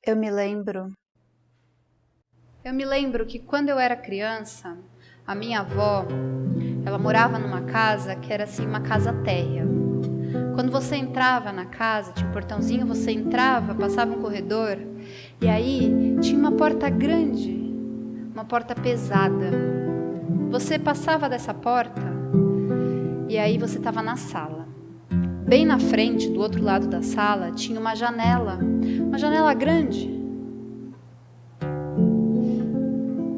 Eu me lembro que quando eu era criança, a minha avó, ela morava numa casa que era assim, uma casa térrea. Quando você entrava na casa, tinha um portãozinho, você entrava, passava um corredor, e aí tinha uma porta grande, uma porta pesada. Você passava dessa porta, e aí você estava na sala. Bem na frente, do outro lado da sala, tinha uma janela grande,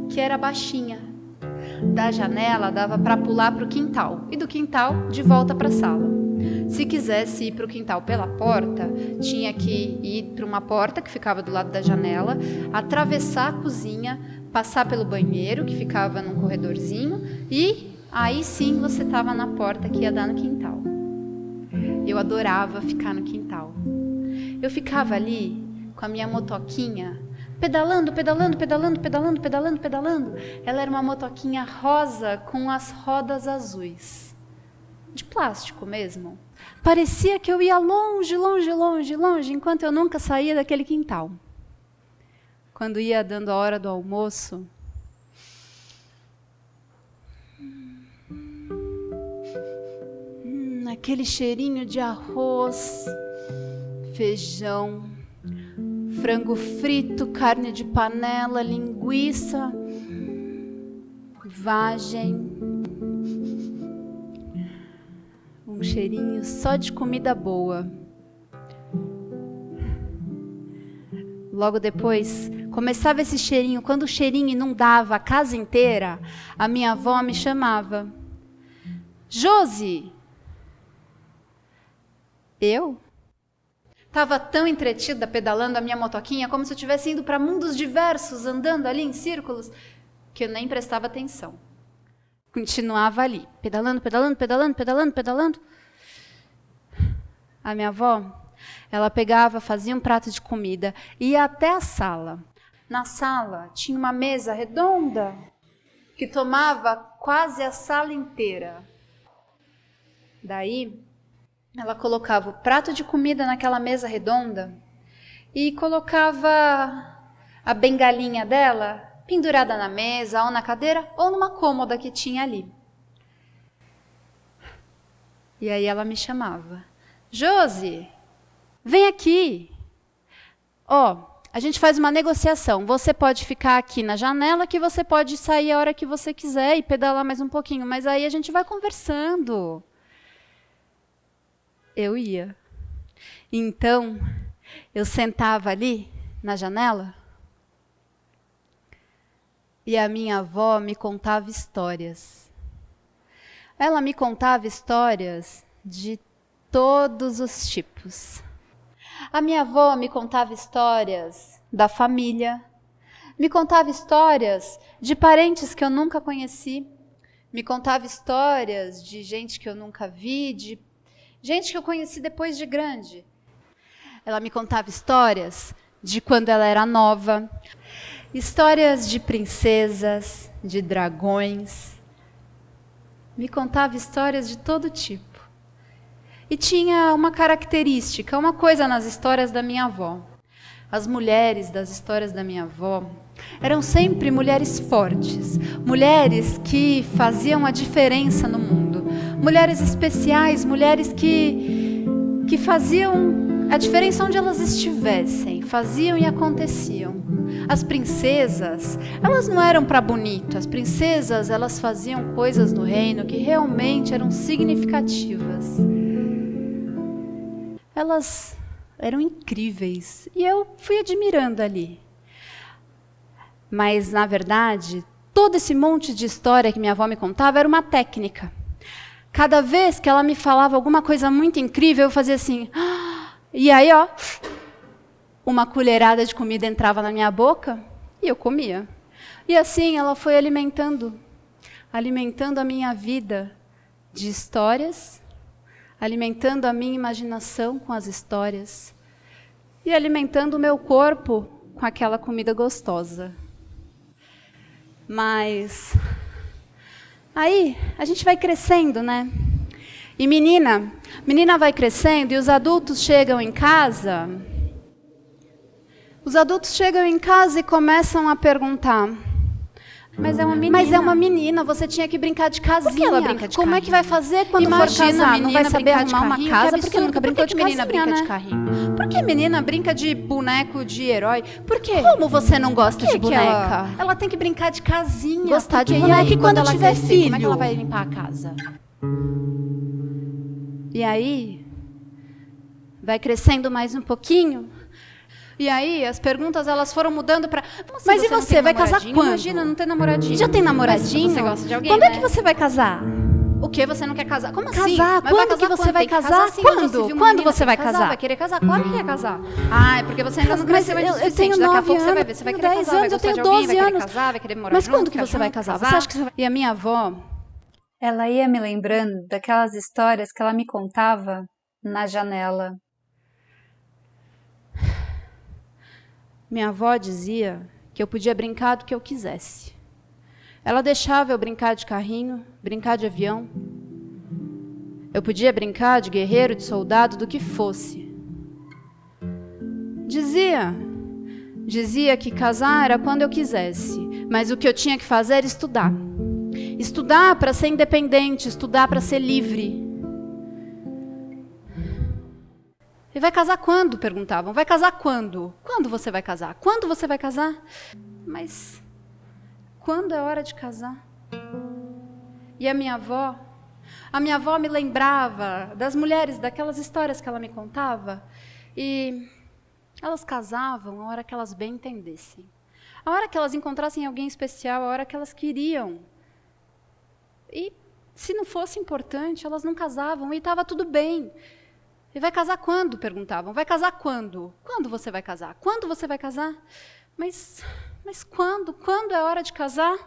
que era baixinha. Da janela dava para pular para o quintal, e do quintal de volta para a sala. Se quisesse ir para o quintal pela porta, tinha que ir para uma porta que ficava do lado da janela, atravessar a cozinha, passar pelo banheiro, que ficava num corredorzinho, e aí sim você estava na porta que ia dar no quintal. Eu adorava ficar no quintal. Eu ficava ali com a minha motoquinha, pedalando. Ela era uma motoquinha rosa com as rodas azuis. De plástico mesmo. Parecia que eu ia longe, enquanto eu nunca saía daquele quintal. Quando ia dando a hora do almoço, aquele cheirinho de arroz, feijão, frango frito, carne de panela, linguiça, vagem. Um cheirinho só de comida boa. Logo depois, começava esse cheirinho. Quando o cheirinho inundava a casa inteira, a minha avó me chamava. Josi! Eu? Estava tão entretida pedalando a minha motoquinha, como se eu estivesse indo para mundos diversos, andando ali em círculos, que eu nem prestava atenção. Continuava ali, pedalando. A minha avó, ela pegava, fazia um prato de comida, ia até a sala. Na sala tinha uma mesa redonda, que tomava quase a sala inteira. Daí, ela colocava o prato de comida naquela mesa redonda e colocava a bengalinha dela pendurada na mesa, ou na cadeira, ou numa cômoda que tinha ali. E aí ela me chamava. Josi, vem aqui. A gente faz uma negociação. Você pode ficar aqui na janela, que você pode sair a hora que você quiser e pedalar mais um pouquinho, mas aí a gente vai conversando. Eu ia. Então, eu sentava ali na janela e a minha avó me contava histórias. Ela me contava histórias de todos os tipos. A minha avó me contava histórias da família, me contava histórias de parentes que eu nunca conheci, me contava histórias de gente que eu nunca vi, de gente que eu conheci depois de grande. Ela me contava histórias de quando ela era nova, histórias de princesas, de dragões. Me contava histórias de todo tipo. E tinha uma característica, uma coisa nas histórias da minha avó. As mulheres das histórias da minha avó eram sempre mulheres fortes, mulheres que faziam a diferença no mundo, mulheres especiais, mulheres que faziam a diferença onde elas estivessem, faziam e aconteciam. As princesas, elas não eram para bonito, as princesas, elas faziam coisas no reino que realmente eram significativas. Elas eram incríveis e eu fui admirando ali. Mas, na verdade, todo esse monte de história que minha avó me contava era uma técnica. Cada vez que ela me falava alguma coisa muito incrível, eu fazia assim... E aí, uma colherada de comida entrava na minha boca e eu comia. E assim ela foi alimentando a minha vida de histórias, alimentando a minha imaginação com as histórias e alimentando o meu corpo com aquela comida gostosa. Mas aí a gente vai crescendo, né? E menina vai crescendo e os adultos chegam em casa Os adultos chegam em casa e começam a perguntar: Mas é uma menina. Mas é uma menina, você tinha que brincar de casinha. Por que ela brinca de Como carrinho? é que vai fazer quando for casar? Não vai saber arrumar uma casa porque nunca brincou de menina casinha, brinca né? de carrinho? Por que menina brinca de boneco de herói? Por quê? Como você não gosta de boneca? Ela tem que brincar de casinha. Gostar de porque boneca e aí, quando ela tiver crescer, filho? como é que ela vai limpar a casa? E aí, vai crescendo mais um pouquinho. E aí, as perguntas elas foram mudando para. Mas e você vai casar quando? Imagina não ter namoradinho. Já tem namoradinho? Mas você gosta de alguém, Quando é né? que você vai casar? O que? Você não quer casar? Como assim? Casar? Mas Quando que você vai Tem que casar? sim, Quando? onde já se viu uma Quando menina, você tem vai que casar? Vai querer casar? Claro que quer casar. Ah, é porque você ainda não cresceu ainda o eu suficiente. tenho Daqui a 9 pouco você vai anos, ver. Você vai tenho querer 10 casar, vai anos, eu gostar de tenho alguém, 12 vai querer anos. casar, vai querer morar Mas junto, quando que ficar você vai junto, casar? casar? Você acha que você vai... E a minha avó, Ela ia me lembrando daquelas histórias que ela me contava na janela. minha avó dizia que eu podia brincar do que eu quisesse. Ela deixava eu brincar de carrinho, brincar de avião. Eu podia brincar de guerreiro, de soldado, do que fosse. Dizia que casar era quando eu quisesse, mas o que eu tinha que fazer era estudar. Estudar para ser independente, estudar para ser livre. E vai casar quando? Perguntavam. Vai casar quando? Quando você vai casar? Quando você vai casar? Mas quando é hora de casar? E a minha avó me lembrava das mulheres, daquelas histórias que ela me contava, e elas casavam a hora que elas bem entendessem. A hora que elas encontrassem alguém especial, a hora que elas queriam. E se não fosse importante, elas não casavam e estava tudo bem. E vai casar quando? Perguntavam. Vai casar quando? Quando você vai casar? Quando você vai casar? Mas quando? Quando é hora de casar?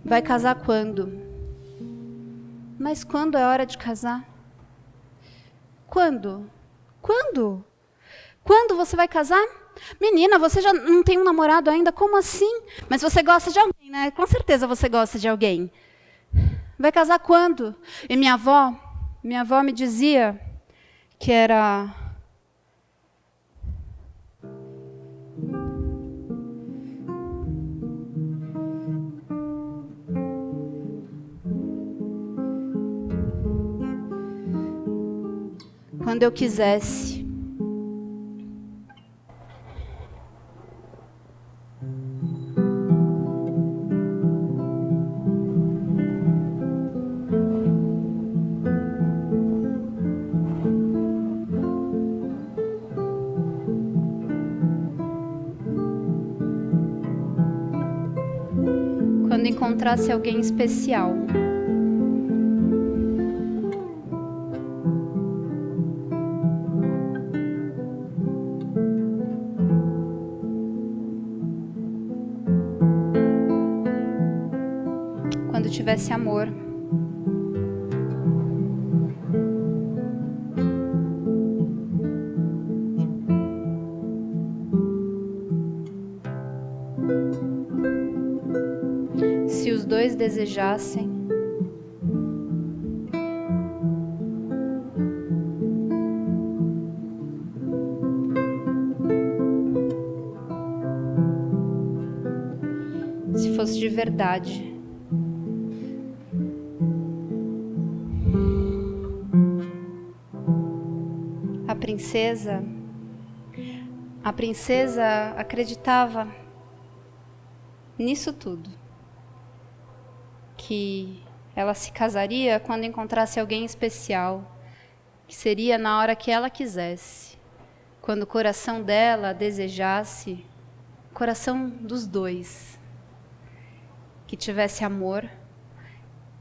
Vai casar quando? Mas quando é hora de casar? Quando? Quando? Quando você vai casar? Menina, você já não tem um namorado ainda? Como assim? Mas você gosta de alguém, né? Com certeza você gosta de alguém. Vai casar quando? E minha avó me dizia que era... quando eu quisesse. Quando encontrasse alguém especial. Quando tivesse amor. Se os dois desejassem. Se fosse de verdade. A princesa acreditava nisso tudo. Que ela se casaria quando encontrasse alguém especial, que seria na hora que ela quisesse, quando o coração dela desejasse, o coração dos dois, que tivesse amor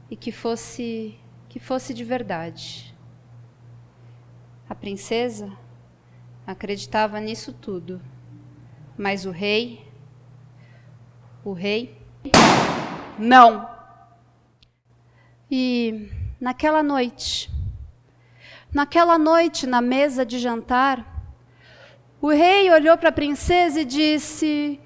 e que fosse de verdade. A princesa acreditava nisso tudo, mas o rei, não. E naquela noite, naquela noite, na mesa de jantar, o rei olhou para a princesa e disse: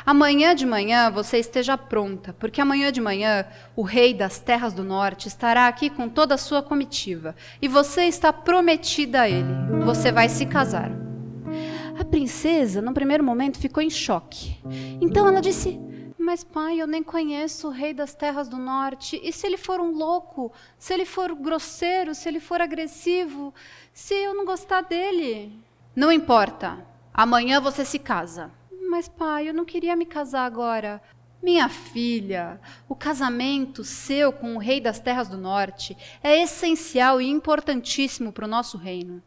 amanhã de manhã você esteja pronta, porque amanhã de manhã o rei das terras do norte estará aqui com toda a sua comitiva, e você está prometida a ele, você vai se casar. A princesa, no primeiro momento, ficou em choque. Então ela disse: mas pai, eu nem conheço o rei das terras do norte, e se ele for um louco, se ele for grosseiro, se ele for agressivo, se eu não gostar dele? Não importa, amanhã você se casa. Mas pai, eu não queria me casar agora. Minha filha, o casamento seu com o rei das terras do norte é essencial e importantíssimo para o nosso reino.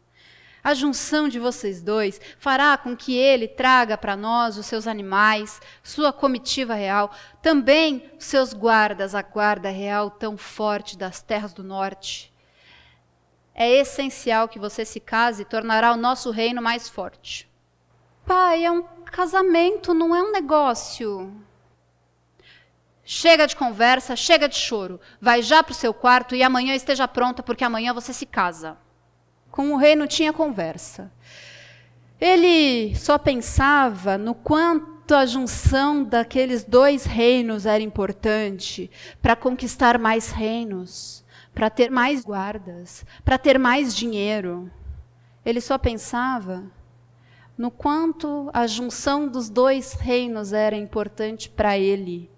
A junção de vocês dois fará com que ele traga para nós os seus animais, sua comitiva real, também os seus guardas, a guarda real tão forte das terras do norte. É essencial que você se case e tornará o nosso reino mais forte. Pai, é um casamento, não é um negócio. Chega de conversa, chega de choro. Vai já para o seu quarto e amanhã esteja pronta, porque amanhã você se casa. Com o rei não tinha conversa. Ele só pensava no quanto a junção daqueles dois reinos era importante para conquistar mais reinos, para ter mais guardas, para ter mais dinheiro. Ele só pensava no quanto a junção dos dois reinos era importante para ele.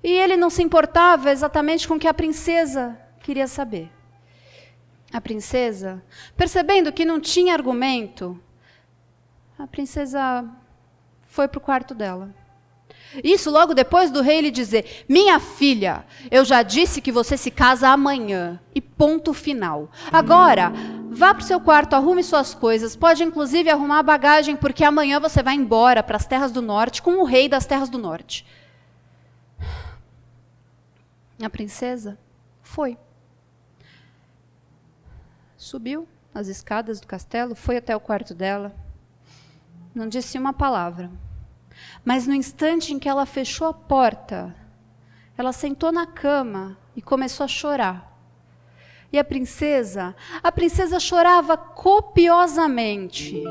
E ele não se importava exatamente com o que a princesa queria saber. A princesa, percebendo que não tinha argumento, a princesa foi para o quarto dela. Isso logo depois do rei lhe dizer: minha filha, eu já disse que você se casa amanhã, e ponto final. Agora, vá para o seu quarto, arrume suas coisas, pode inclusive arrumar a bagagem, porque amanhã você vai embora para as terras do norte com o rei das terras do norte. A princesa foi. Subiu as escadas do castelo, foi até o quarto dela, não disse uma palavra. Mas no instante em que ela fechou a porta, ela sentou na cama e começou a chorar. E a princesa chorava copiosamente.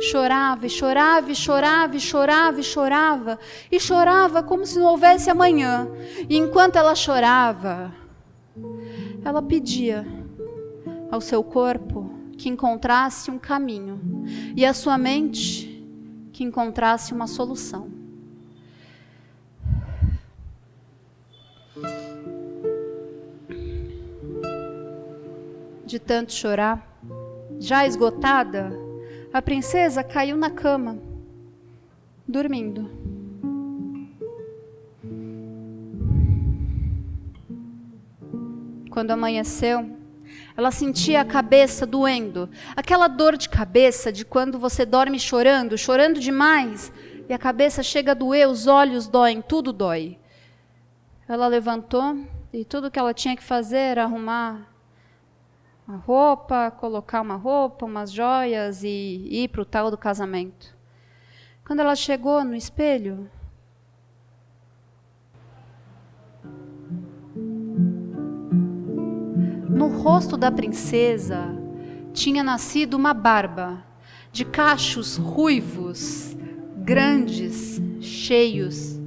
Chorava e chorava e chorava e chorava e chorava. E chorava como se não houvesse amanhã. E enquanto ela chorava, ela pedia ao seu corpo que encontrasse um caminho. E à sua mente que encontrasse uma solução. De tanto chorar, já esgotada, a princesa caiu na cama, dormindo. Quando amanheceu, ela sentia a cabeça doendo, aquela dor de cabeça de quando você dorme chorando, chorando demais, e a cabeça chega a doer, os olhos doem, tudo dói. Ela levantou e tudo que ela tinha que fazer era arrumar a roupa, colocar uma roupa, umas joias e ir para o tal do casamento. Quando ela chegou no espelho, no rosto da princesa tinha nascido uma barba de cachos ruivos, grandes, cheios.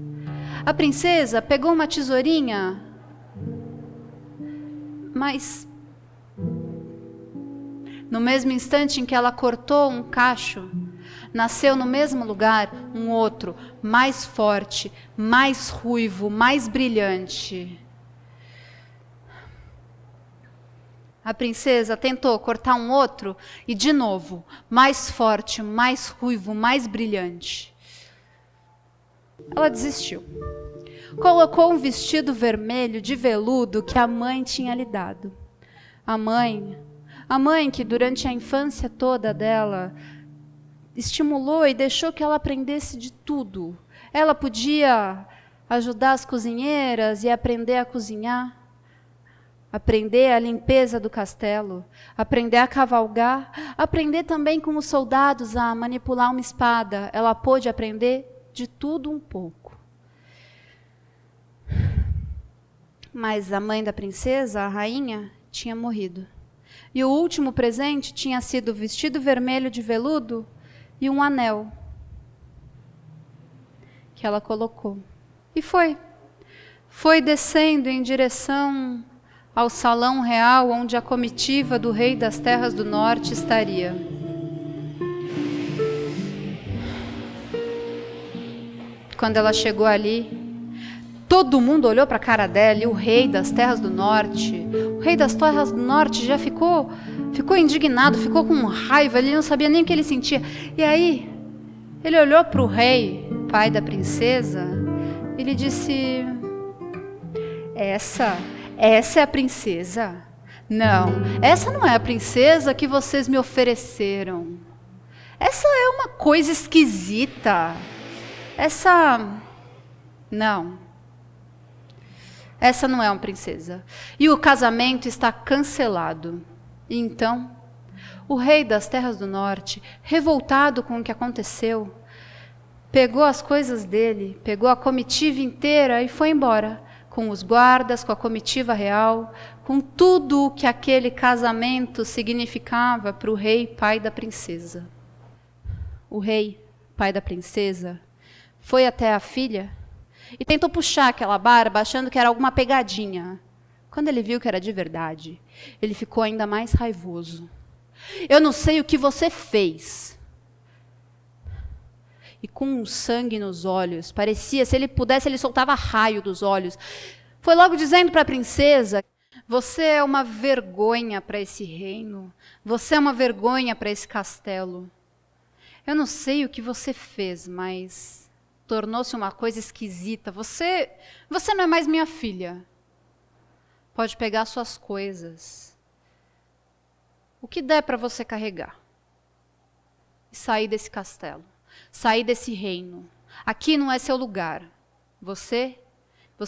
A princesa pegou uma tesourinha, mas no mesmo instante em que ela cortou um cacho, nasceu no mesmo lugar um outro, mais forte, mais ruivo, mais brilhante. A princesa tentou cortar um outro e, de novo, mais forte, mais ruivo, mais brilhante. Ela desistiu. Colocou um vestido vermelho de veludo que a mãe tinha lhe dado. A mãe que durante a infância toda dela estimulou e deixou que ela aprendesse de tudo. Ela podia ajudar as cozinheiras e aprender a cozinhar, aprender a limpeza do castelo, aprender a cavalgar, aprender também com os soldados a manipular uma espada. Ela pôde aprender de tudo um pouco. Mas a mãe da princesa, a rainha, tinha morrido. E o último presente tinha sido o vestido vermelho de veludo e um anel que ela colocou. E foi descendo em direção ao salão real onde a comitiva do rei das terras do norte estaria. Quando ela chegou ali, todo mundo olhou para a cara dela, e o rei das terras do norte, já ficou indignado, ficou com raiva, ele não sabia nem o que ele sentia. E aí, ele olhou para o rei, pai da princesa, e lhe disse: essa é a princesa? Não, essa não é a princesa que vocês me ofereceram. Essa é uma coisa esquisita. Não. Essa não é uma princesa. E o casamento está cancelado. E então, o rei das terras do norte, revoltado com o que aconteceu, pegou as coisas dele, pegou a comitiva inteira e foi embora, com os guardas, com a comitiva real, com tudo o que aquele casamento significava para o rei, pai da princesa. O rei, pai da princesa, foi até a filha e tentou puxar aquela barba, achando que era alguma pegadinha. Quando ele viu que era de verdade, ele ficou ainda mais raivoso. Eu não sei o que você fez. E com um sangue nos olhos, parecia, se ele pudesse, ele soltava raio dos olhos. Foi logo dizendo para a princesa: você é uma vergonha para esse reino. Você é uma vergonha para esse castelo. Eu não sei o que você fez, mas tornou-se uma coisa esquisita. Você não é mais minha filha. Pode pegar suas coisas, o que der para você carregar, e sair desse castelo, sair desse reino. Aqui não é seu lugar. Você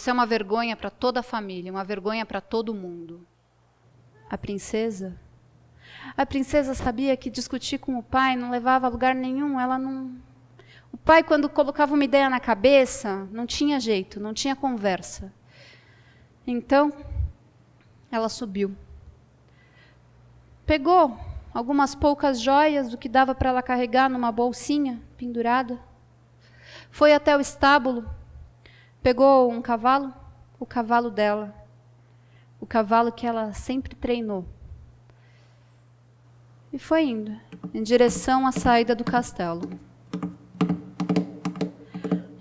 é uma vergonha para toda a família, uma vergonha para todo mundo. A princesa sabia que discutir com o pai não levava a lugar nenhum. O pai, quando colocava uma ideia na cabeça, não tinha jeito, não tinha conversa. Então, ela subiu. Pegou algumas poucas joias do que dava para ela carregar numa bolsinha pendurada. Foi até o estábulo, pegou um cavalo, o cavalo dela, o cavalo que ela sempre treinou. E foi indo em direção à saída do castelo.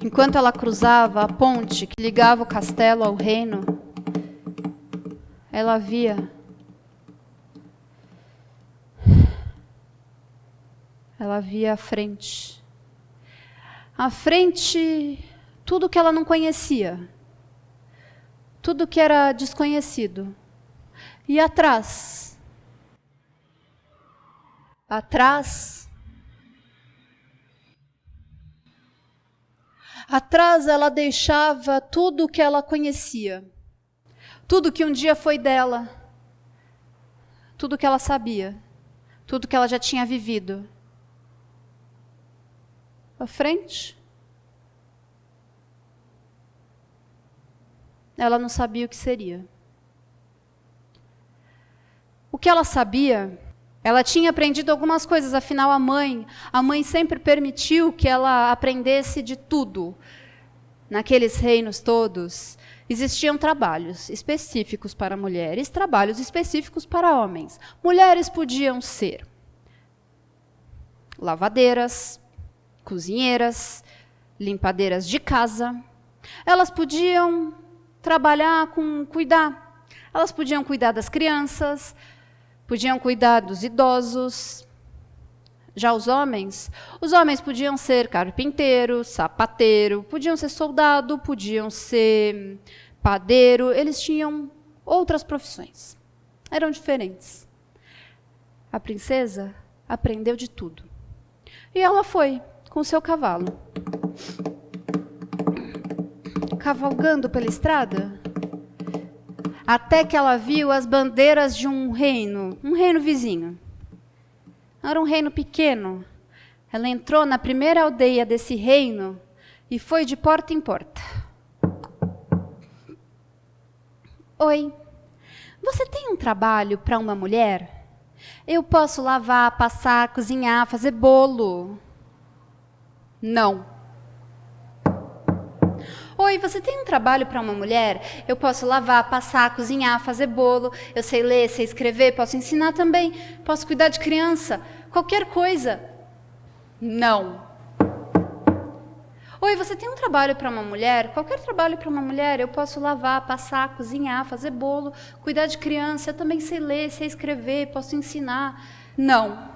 Enquanto ela cruzava a ponte que ligava o castelo ao reino, ela via à frente. À frente, tudo que ela não conhecia. Tudo que era desconhecido. E atrás, ela deixava tudo o que ela conhecia. Tudo que um dia foi dela. Tudo que ela sabia. Tudo que ela já tinha vivido. À frente, ela não sabia o que seria. O que ela sabia, ela tinha aprendido algumas coisas, afinal a mãe sempre permitiu que ela aprendesse de tudo. Naqueles reinos todos, existiam trabalhos específicos para mulheres, trabalhos específicos para homens. Mulheres podiam ser lavadeiras, cozinheiras, limpadeiras de casa. Elas podiam trabalhar com cuidar. Elas podiam cuidar das crianças, podiam cuidar dos idosos. Já os homens podiam ser carpinteiro, sapateiro, podiam ser soldado, podiam ser padeiro. Eles tinham outras profissões. Eram diferentes. A princesa aprendeu de tudo. E ela foi com seu cavalo, cavalgando pela estrada, até que ela viu as bandeiras de um reino vizinho. Era um reino pequeno. Ela entrou na primeira aldeia desse reino e foi de porta em porta. Oi, você tem um trabalho para uma mulher? Eu posso lavar, passar, cozinhar, fazer bolo. Não. Oi, você tem um trabalho para uma mulher? Eu posso lavar, passar, cozinhar, fazer bolo. Eu sei ler, sei escrever, posso ensinar também. Posso cuidar de criança. Qualquer coisa. Não. Oi, você tem um trabalho para uma mulher? Qualquer trabalho para uma mulher. Eu posso lavar, passar, cozinhar, fazer bolo, cuidar de criança. Eu também sei ler, sei escrever, posso ensinar. Não.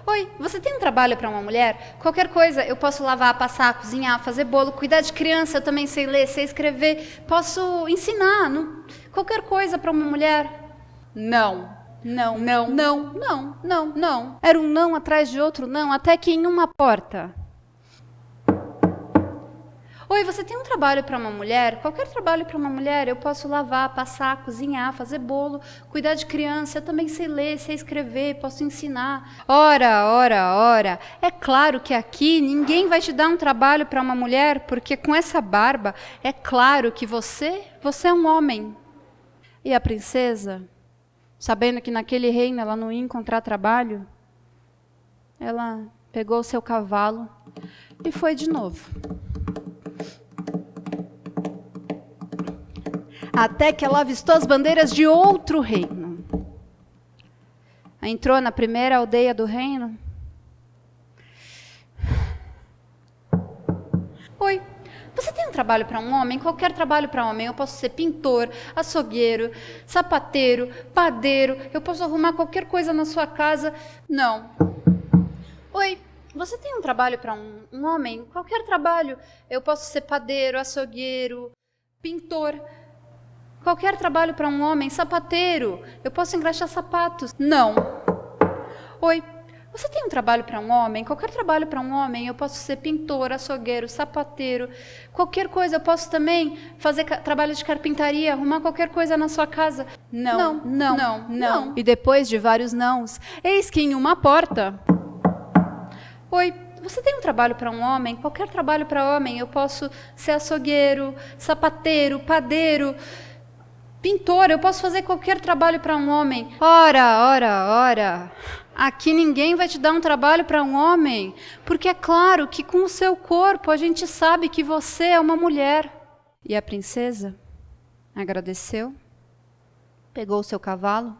Oi, você tem um trabalho para uma mulher? Qualquer coisa, eu posso lavar, passar, cozinhar, fazer bolo, cuidar de criança, eu também sei ler, sei escrever, posso ensinar, não? Qualquer coisa para uma mulher? Não, não, não, não, não, não, não. Era um não atrás de outro não, até que em uma porta. Oi, você tem um trabalho para uma mulher? Qualquer trabalho para uma mulher, eu posso lavar, passar, cozinhar, fazer bolo, cuidar de criança, eu também sei ler, sei escrever, posso ensinar. Ora, ora, ora, é claro que aqui ninguém vai te dar um trabalho para uma mulher, porque com essa barba, é claro que você é um homem. E a princesa, sabendo que naquele reino ela não ia encontrar trabalho, ela pegou o seu cavalo e foi de novo. Até que ela avistou as bandeiras de outro reino. Entrou na primeira aldeia do reino. Oi, você tem um trabalho para um homem? Qualquer trabalho para um homem. Eu posso ser pintor, açougueiro, sapateiro, padeiro. Eu posso arrumar qualquer coisa na sua casa. Não. Oi, você tem um trabalho para um homem? Qualquer trabalho. Eu posso ser padeiro, açougueiro, pintor. Qualquer trabalho para um homem, sapateiro. Eu posso engraxar sapatos. Não. Oi, você tem um trabalho para um homem? Qualquer trabalho para um homem. Eu posso ser pintor, açougueiro, sapateiro. Qualquer coisa. Eu posso também fazer trabalho de carpintaria, arrumar qualquer coisa na sua casa. Não, não, não, não. E depois de vários nãos, eis que em uma porta... Oi, você tem um trabalho para um homem? Qualquer trabalho para homem. Eu posso ser açougueiro, sapateiro, padeiro... Pintor, eu posso fazer qualquer trabalho para um homem. Ora, ora, ora. Aqui ninguém vai te dar um trabalho para um homem, porque é claro que com o seu corpo a gente sabe que você é uma mulher. E a princesa agradeceu, pegou o seu cavalo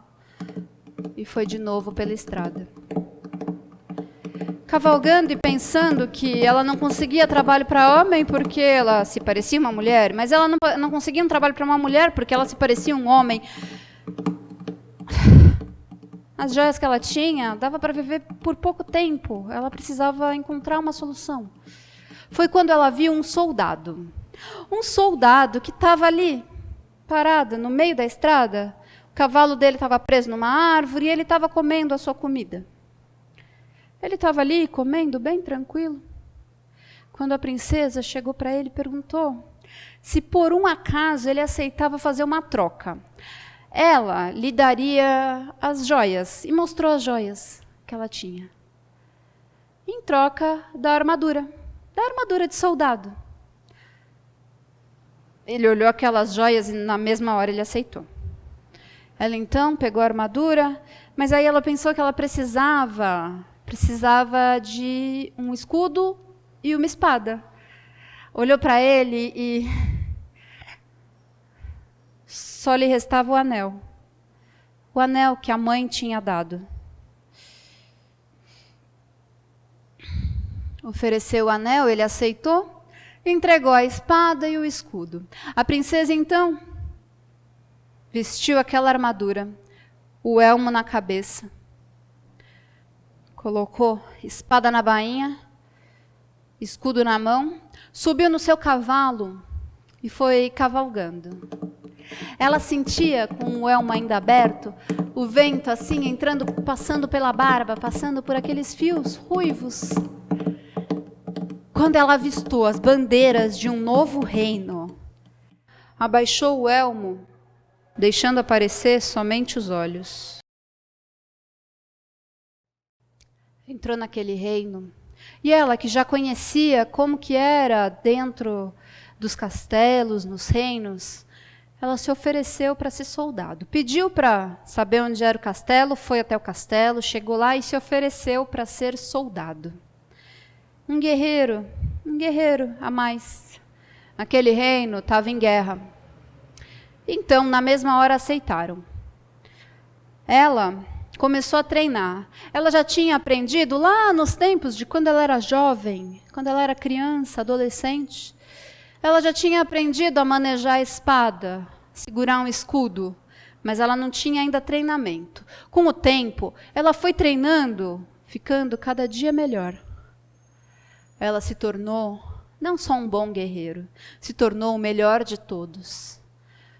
e foi de novo pela estrada. Cavalgando e pensando que ela não conseguia trabalho para homem porque ela se parecia uma mulher, mas ela não conseguia um trabalho para uma mulher porque ela se parecia um homem. As joias que ela tinha dava para viver por pouco tempo, ela precisava encontrar uma solução. Foi quando ela viu um soldado que estava ali, parado no meio da estrada. O cavalo dele estava preso numa árvore e ele estava comendo a sua comida. Ele estava ali comendo bem tranquilo, quando a princesa chegou para ele e perguntou se por um acaso ele aceitava fazer uma troca. Ela lhe daria as joias, e mostrou as joias que ela tinha, em troca da armadura de soldado. Ele olhou aquelas joias e na mesma hora ele aceitou. Ela então pegou a armadura, mas aí ela pensou que ela precisava de um escudo e uma espada. Olhou para ele e só lhe restava o anel que a mãe tinha dado. Ofereceu o anel, ele aceitou, entregou a espada e o escudo. A princesa então vestiu aquela armadura, o elmo na cabeça, colocou espada na bainha, escudo na mão, subiu no seu cavalo e foi cavalgando. Ela sentia, com o elmo ainda aberto, o vento assim entrando, passando pela barba, passando por aqueles fios ruivos. Quando ela avistou as bandeiras de um novo reino, abaixou o elmo, deixando aparecer somente os olhos. Entrou naquele reino, e ela, que já conhecia como que era dentro dos castelos, nos reinos, ela se ofereceu para ser soldado. Pediu para saber onde era o castelo, foi até o castelo, chegou lá e se ofereceu para ser soldado. Um guerreiro a mais. Aquele reino estava em guerra. Então, na mesma hora, aceitaram. Ela começou a treinar. Ela já tinha aprendido lá nos tempos de quando ela era jovem, quando ela era criança, adolescente. Ela já tinha aprendido a manejar a espada, segurar um escudo, mas ela não tinha ainda treinamento. Com o tempo, ela foi treinando, ficando cada dia melhor. Ela se tornou não só um bom guerreiro, se tornou o melhor de todos.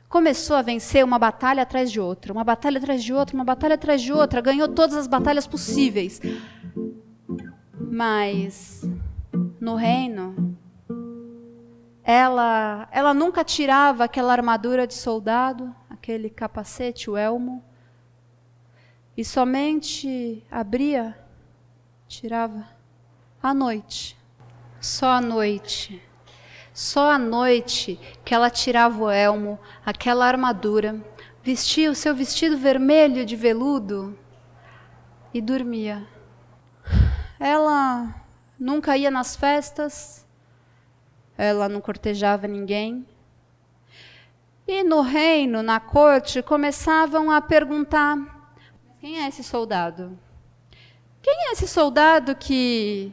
Começou a vencer uma batalha atrás de outra, uma batalha atrás de outra, uma batalha atrás de outra, ganhou todas as batalhas possíveis. Mas no reino, ela nunca tirava aquela armadura de soldado, aquele capacete, o elmo, e somente abria, tirava à noite. Só à noite. Só à noite que ela tirava o elmo, aquela armadura, vestia o seu vestido vermelho de veludo e dormia. Ela nunca ia nas festas, ela não cortejava ninguém. E no reino, na corte, começavam a perguntar: quem é esse soldado? Quem é esse soldado que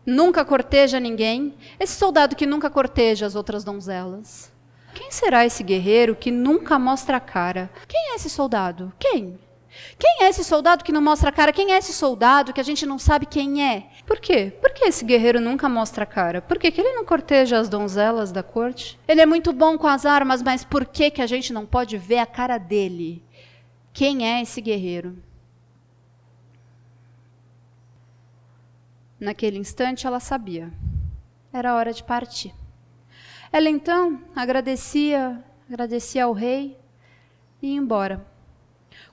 nunca corteja ninguém? Esse soldado que nunca corteja as outras donzelas? Quem será esse guerreiro que nunca mostra a cara? Quem é esse soldado? Quem? Quem é esse soldado que não mostra a cara? Quem é esse soldado que a gente não sabe quem é? Por quê? Por que esse guerreiro nunca mostra a cara? Por que ele não corteja as donzelas da corte? Ele é muito bom com as armas, mas por que a gente não pode ver a cara dele? Quem é esse guerreiro? Naquele instante ela sabia. Era hora de partir. Ela então agradecia ao rei e ia embora.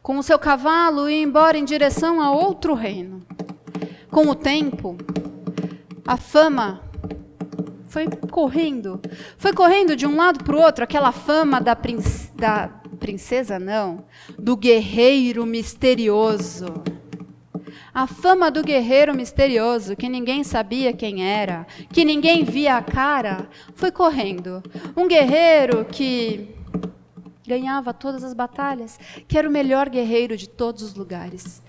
Com o seu cavalo, ia embora em direção a outro reino. Com o tempo, a fama foi correndo de um lado para o outro, aquela fama da princesa, não, do guerreiro misterioso. A fama do guerreiro misterioso, que ninguém sabia quem era, que ninguém via a cara, foi correndo. Um guerreiro que ganhava todas as batalhas, que era o melhor guerreiro de todos os lugares.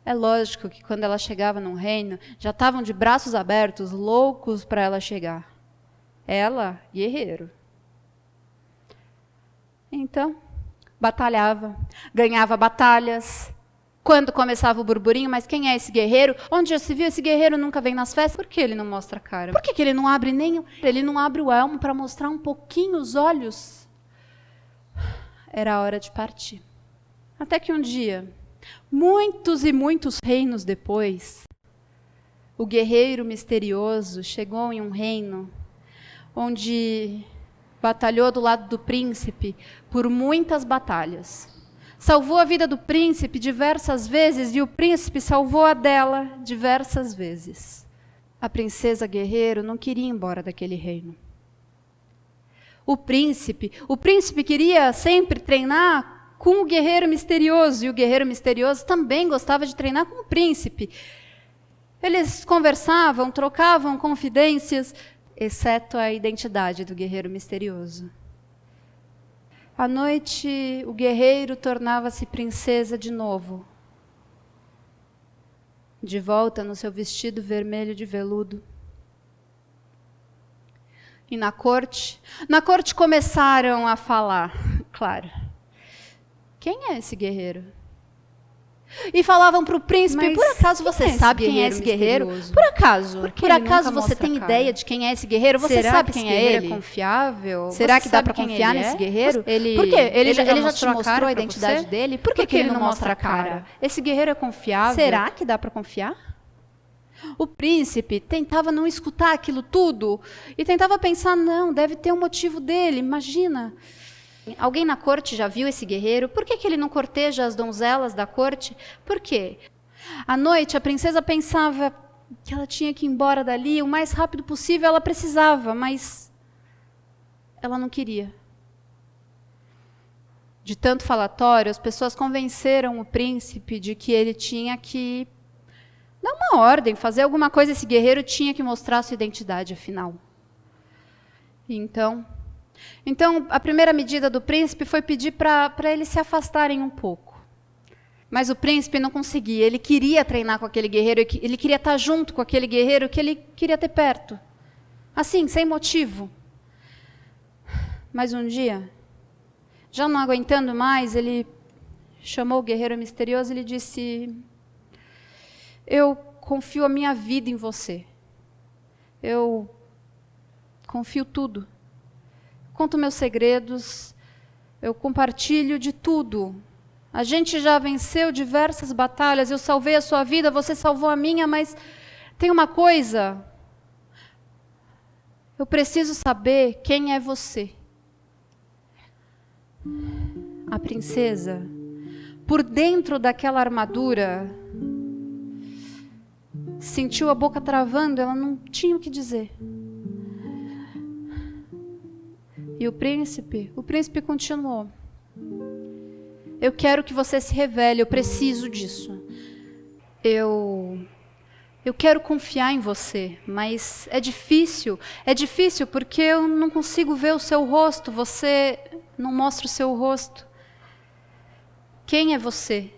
É lógico que quando ela chegava num reino, já estavam de braços abertos, loucos para ela chegar. Ela, guerreiro. Então, batalhava, ganhava batalhas. Quando começava o burburinho, mas quem é esse guerreiro? Onde já se viu esse guerreiro nunca vem nas festas? Por que ele não mostra a cara? Por que ele não abre ele não abre o elmo para mostrar um pouquinho os olhos? Era a hora de partir. Até que um dia, muitos e muitos reinos depois, o guerreiro misterioso chegou em um reino onde batalhou do lado do príncipe por muitas batalhas. Salvou a vida do príncipe diversas vezes e o príncipe salvou a dela diversas vezes. A princesa guerreiro não queria ir embora daquele reino. O príncipe queria sempre treinar com o guerreiro misterioso, e o guerreiro misterioso também gostava de treinar com o príncipe. Eles conversavam, trocavam confidências, exceto a identidade do guerreiro misterioso. À noite, o guerreiro tornava-se princesa de novo. De volta no seu vestido vermelho de veludo. E na corte começaram a falar, claro, quem é esse guerreiro? E falavam para o príncipe: Mas por acaso você sabe quem é esse guerreiro? Por acaso você tem ideia de quem é esse guerreiro? Você sabe quem é ele? É confiável? Será que dá para confiar nesse guerreiro? Por quê? Ele já te mostrou a identidade dele? Por que ele não mostra a cara? Esse guerreiro é confiável? Será que dá para confiar? O príncipe tentava não escutar aquilo tudo e tentava pensar: não, deve ter um motivo dele, imagina. Alguém na corte já viu esse guerreiro? Por que ele não corteja as donzelas da corte? Por quê? À noite, a princesa pensava que ela tinha que ir embora dali o mais rápido possível, ela precisava, mas ela não queria. de tanto falatório, as pessoas convenceram o príncipe de que ele tinha que dar uma ordem, fazer alguma coisa. Esse guerreiro tinha que mostrar sua identidade, afinal. Então, a primeira medida do príncipe foi pedir para eles se afastarem um pouco. Mas o príncipe não conseguia. Ele queria treinar com aquele guerreiro, ele queria estar junto com aquele guerreiro que ele queria ter perto. Assim, sem motivo. Mas um dia, já não aguentando mais, ele chamou o guerreiro misterioso e lhe disse: eu confio a minha vida em você. Eu confio tudo. Conto meus segredos, eu compartilho de tudo. A gente já venceu diversas batalhas, eu salvei a sua vida, você salvou a minha, mas tem uma coisa. Eu preciso saber quem é você. A princesa, por dentro daquela armadura, sentiu a boca travando, ela não tinha o que dizer. E o príncipe continuou. Eu quero que você se revele, eu preciso disso. Eu quero confiar em você, mas é difícil porque eu não consigo ver o seu rosto, você não mostra o seu rosto. Quem é você?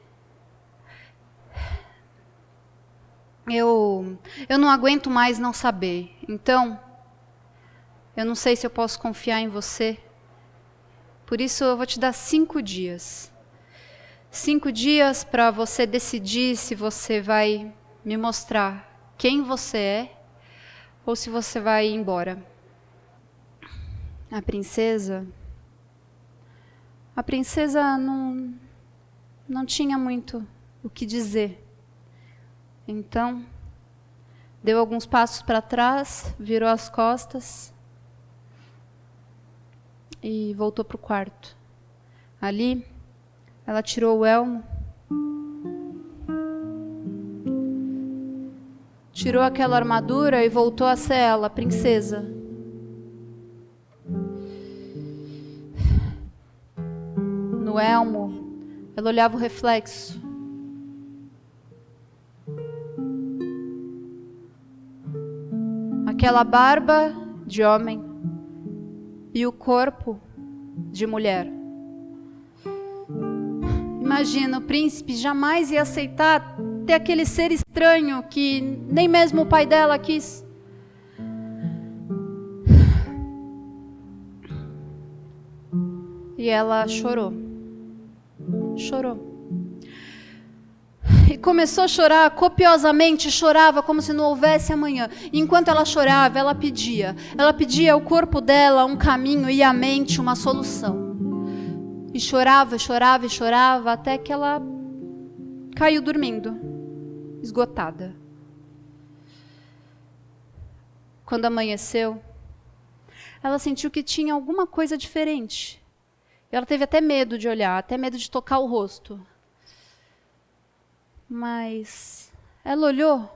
Eu não aguento mais não saber. Então, eu não sei se eu posso confiar em você. Por isso eu vou te dar 5 dias. 5 dias para você decidir se você vai me mostrar quem você é ou se você vai embora. A princesa não tinha muito o que dizer. Então, deu alguns passos para trás, virou as costas e voltou para o quarto. Ali, ela tirou o elmo, tirou aquela armadura e voltou a ser ela, a princesa. No elmo, ela olhava o reflexo. Aquela barba de homem e o corpo de mulher. Imagina, o príncipe jamais ia aceitar ter aquele ser estranho que nem mesmo o pai dela quis. E ela chorou. E começou a chorar copiosamente, chorava como se não houvesse amanhã. E enquanto ela chorava, ela pedia ao corpo dela um caminho e à mente uma solução. E chorava, até que ela caiu dormindo, esgotada. Quando amanheceu, ela sentiu que tinha alguma coisa diferente. Ela teve até medo de olhar, até medo de tocar o rosto. Mas ela olhou,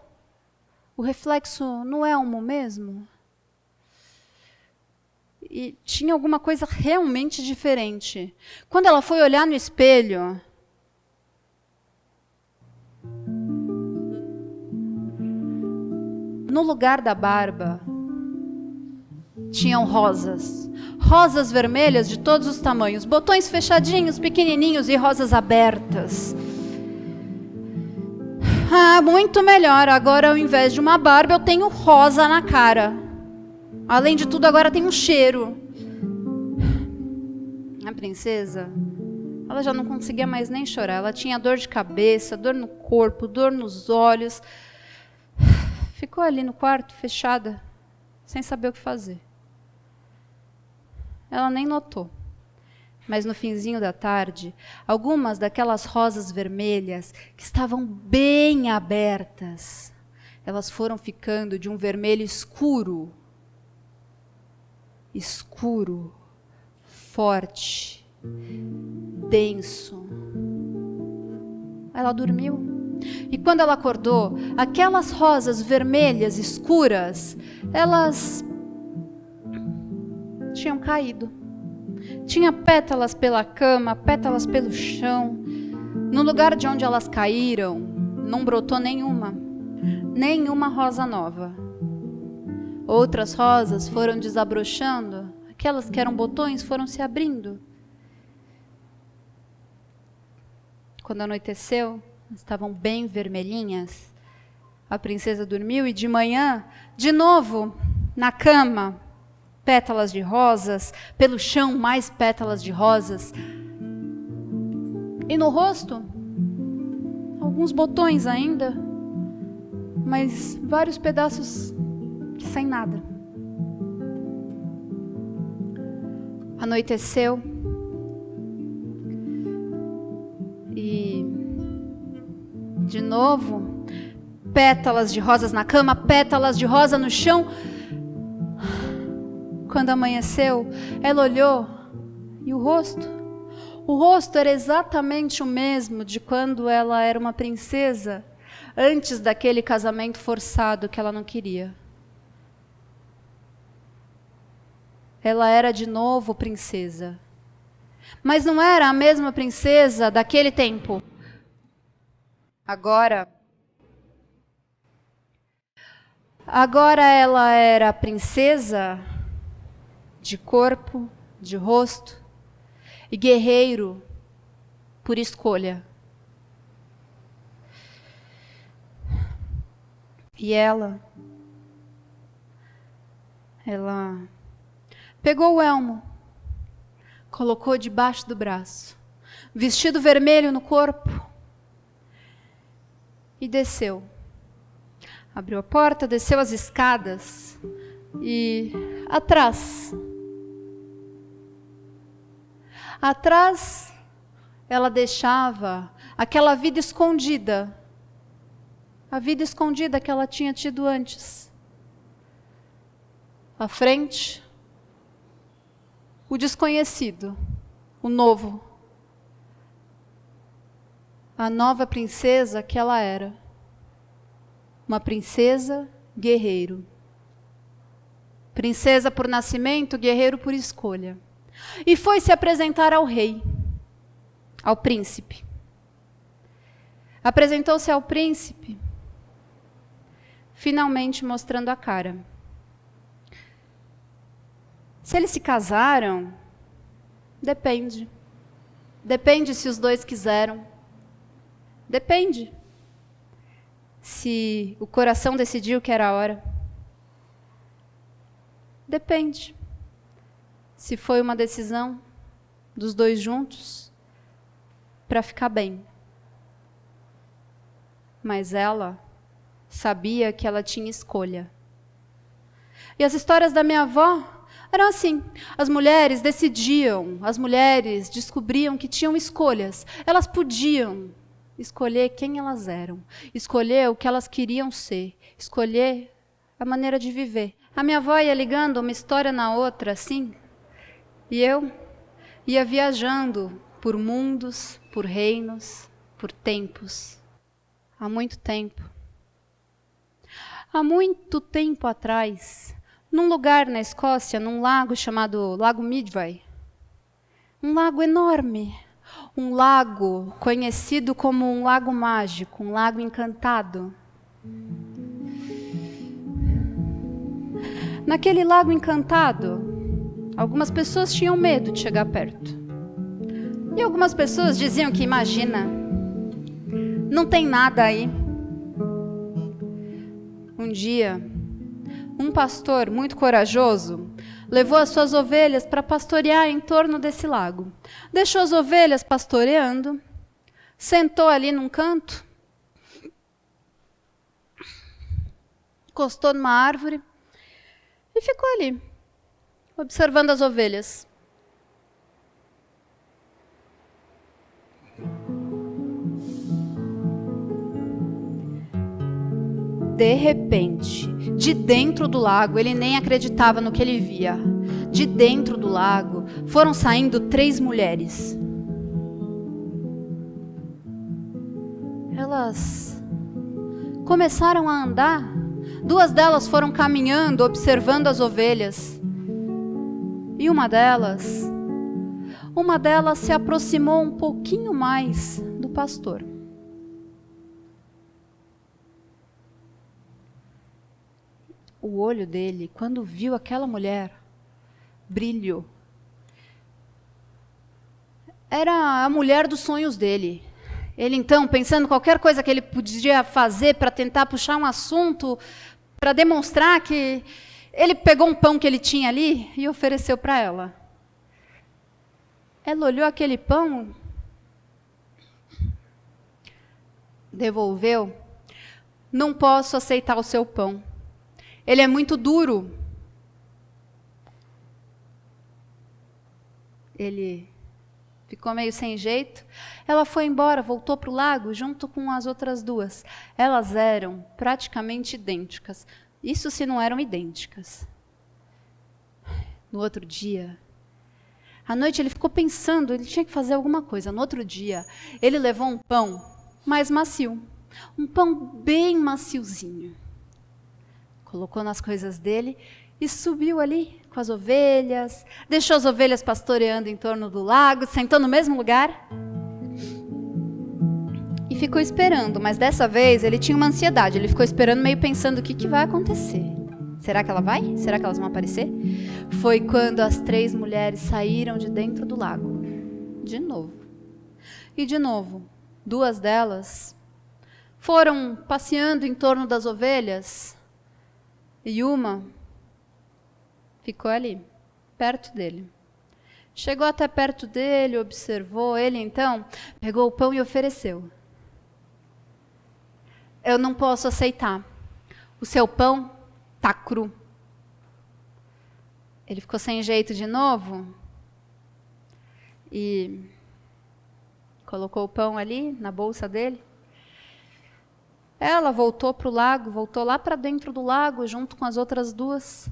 o reflexo no elmo mesmo. E tinha alguma coisa realmente diferente. Quando ela foi olhar no espelho, no lugar da barba, tinham rosas. Rosas vermelhas de todos os tamanhos. Botões fechadinhos, pequenininhos e rosas abertas. Ah, muito melhor. Agora, ao invés de uma barba, eu tenho rosa na cara. Além de tudo, agora tem um cheiro. A princesa, ela já não conseguia mais nem chorar. Ela tinha dor de cabeça, dor no corpo, dor nos olhos. Ficou ali no quarto, fechada, sem saber o que fazer. Ela nem notou. Mas no finzinho da tarde, algumas daquelas rosas vermelhas que estavam bem abertas, elas foram ficando de um vermelho escuro. Escuro, forte, denso. Ela dormiu. E quando ela acordou, aquelas rosas vermelhas escuras, elas tinham caído. Tinha pétalas pela cama, pétalas pelo chão. No lugar de onde elas caíram, não brotou nenhuma rosa nova. Outras rosas foram desabrochando, aquelas que eram botões foram se abrindo. Quando anoiteceu, estavam bem vermelhinhas. A princesa dormiu e de manhã, de novo, na cama, pétalas de rosas, pelo chão mais pétalas de rosas. E no rosto, alguns botões ainda, mas vários pedaços sem nada. Anoiteceu e de novo, pétalas de rosas na cama, pétalas de rosa no chão. Quando amanheceu, ela olhou e o rosto era exatamente o mesmo de quando ela era uma princesa, antes daquele casamento forçado que ela não queria. Ela era de novo princesa. Mas não era a mesma princesa daquele tempo. Agora ela era princesa de corpo, de rosto e guerreiro por escolha. E ela pegou o elmo, colocou debaixo do braço, vestido vermelho no corpo e desceu. Abriu a porta, desceu as escadas e atrás ela deixava aquela vida escondida, a vida escondida que ela tinha tido antes. À frente, o desconhecido, o novo, a nova princesa que ela era. Uma princesa guerreiro. Princesa por nascimento, guerreiro por escolha. E foi se apresentar ao rei, ao príncipe. Apresentou-se ao príncipe, finalmente mostrando a cara. Se eles se casaram, depende. Depende se os dois quiseram. Depende. Se o coração decidiu que era a hora. Depende. Se foi uma decisão dos dois juntos para ficar bem. Mas ela sabia que ela tinha escolha. E as histórias da minha avó eram assim. As mulheres decidiam, as mulheres descobriam que tinham escolhas. Elas podiam escolher quem elas eram, escolher o que elas queriam ser, escolher a maneira de viver. A minha avó ia ligando uma história na outra, assim, e eu ia viajando por mundos, por reinos, por tempos. Há muito tempo. Há muito tempo atrás, num lugar na Escócia, num lago chamado Lago Midway, um lago enorme, um lago conhecido como um lago mágico, um lago encantado. Naquele lago encantado, algumas pessoas tinham medo de chegar perto. E algumas pessoas diziam que, imagina, não tem nada aí. Um dia, um pastor muito corajoso levou as suas ovelhas para pastorear em torno desse lago. Deixou as ovelhas pastoreando, sentou ali num canto, encostou numa árvore e ficou ali, observando as ovelhas. De repente, de dentro do lago, ele nem acreditava no que ele via. De dentro do lago, foram saindo 3 mulheres. Elas começaram a andar. 2 delas foram caminhando, observando as ovelhas. E uma delas uma delas se aproximou um pouquinho mais do pastor. O olho dele, quando viu aquela mulher, brilhou. Era a mulher dos sonhos dele. Ele então, pensando em qualquer coisa que ele podia fazer para tentar puxar um assunto, para demonstrar que ele pegou um pão que ele tinha ali e ofereceu para ela. Ela olhou aquele pão, devolveu. Não posso aceitar o seu pão. Ele é muito duro. Ele ficou meio sem jeito. Ela foi embora, voltou para o lago junto com as outras duas. Elas eram praticamente idênticas. Isso se não eram idênticas. No outro dia, à noite ele ficou pensando, ele tinha que fazer alguma coisa. No outro dia, ele levou um pão mais macio. Um pão bem maciozinho. Colocou nas coisas dele e subiu ali com as ovelhas, deixou as ovelhas pastoreando em torno do lago, sentou no mesmo lugar e ficou esperando. Mas dessa vez ele tinha uma ansiedade, ele ficou esperando meio pensando o que vai acontecer. Será que ela vai? Será que elas vão aparecer? Foi quando as 3 mulheres saíram de dentro do lago. De novo. E de novo, 2 delas foram passeando em torno das ovelhas e uma ficou ali, perto dele. Chegou até perto dele, observou. Ele então pegou o pão e ofereceu. Eu não posso aceitar. O seu pão está cru. Ele ficou sem jeito de novo e colocou o pão ali na bolsa dele. Ela voltou para o lago, voltou lá para dentro do lago junto com as outras 2.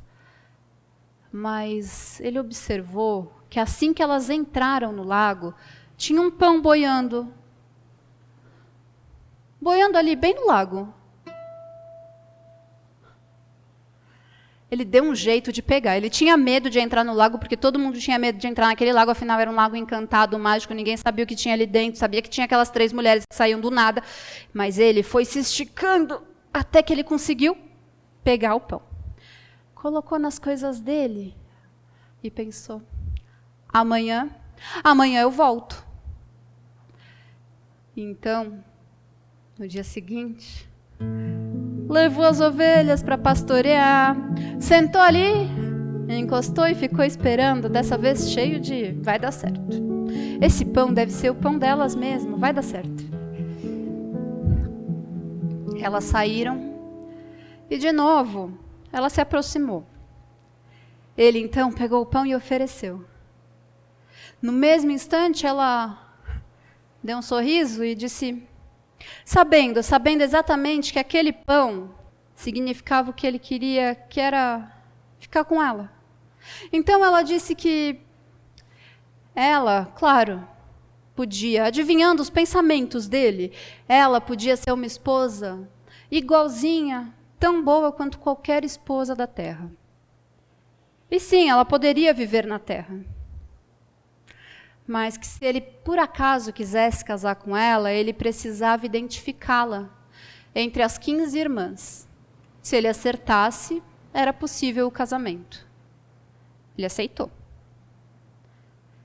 Mas ele observou que assim que elas entraram no lago, tinha um pão boiando. Boiando ali, bem no lago. Ele deu um jeito de pegar. Ele tinha medo de entrar no lago, porque todo mundo tinha medo de entrar naquele lago, afinal era um lago encantado, mágico, ninguém sabia o que tinha ali dentro, sabia que tinha aquelas 3 mulheres que saíam do nada, mas ele foi se esticando até que ele conseguiu pegar o pão. Colocou nas coisas dele e pensou, amanhã eu volto. Então, no dia seguinte, levou as ovelhas para pastorear, sentou ali, encostou e ficou esperando, dessa vez cheio de vai dar certo. Esse pão deve ser o pão delas mesmo, vai dar certo. Elas saíram e de novo ela se aproximou. Ele então pegou o pão e ofereceu. No mesmo instante ela deu um sorriso e disse, sabendo exatamente que aquele pão significava o que ele queria, que era ficar com ela. Então ela disse que ela, claro, podia, adivinhando os pensamentos dele, ela podia ser uma esposa igualzinha, tão boa quanto qualquer esposa da terra. E sim, ela poderia viver na terra. Mas que se ele, por acaso, quisesse casar com ela, ele precisava identificá-la entre as 15 irmãs. Se ele acertasse, era possível o casamento. Ele aceitou.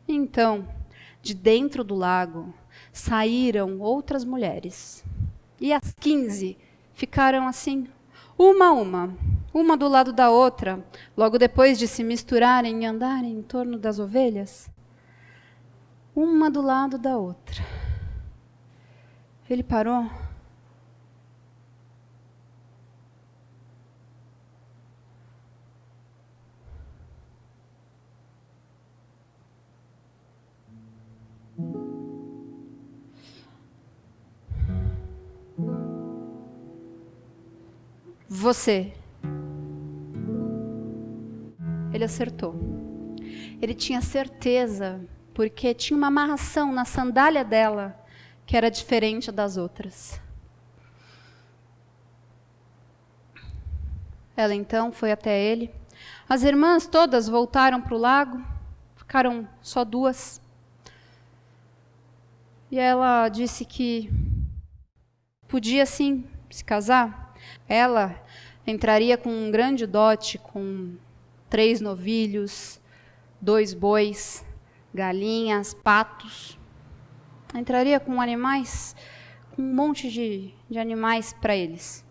Então, de dentro do lago, saíram outras mulheres. E as 15 ficaram assim, uma do lado da outra, logo depois de se misturarem e andarem em torno das ovelhas. Uma do lado da outra. Ele parou. Você. Ele acertou. Ele tinha certeza, porque tinha uma amarração na sandália dela que era diferente das outras. Ela então foi até ele. As irmãs todas voltaram para o lago, ficaram só 2. E ela disse que podia sim se casar. Ela entraria com um grande dote, com 3 novilhos, 2 bois, galinhas, patos. Entraria com animais, com um monte de animais para eles.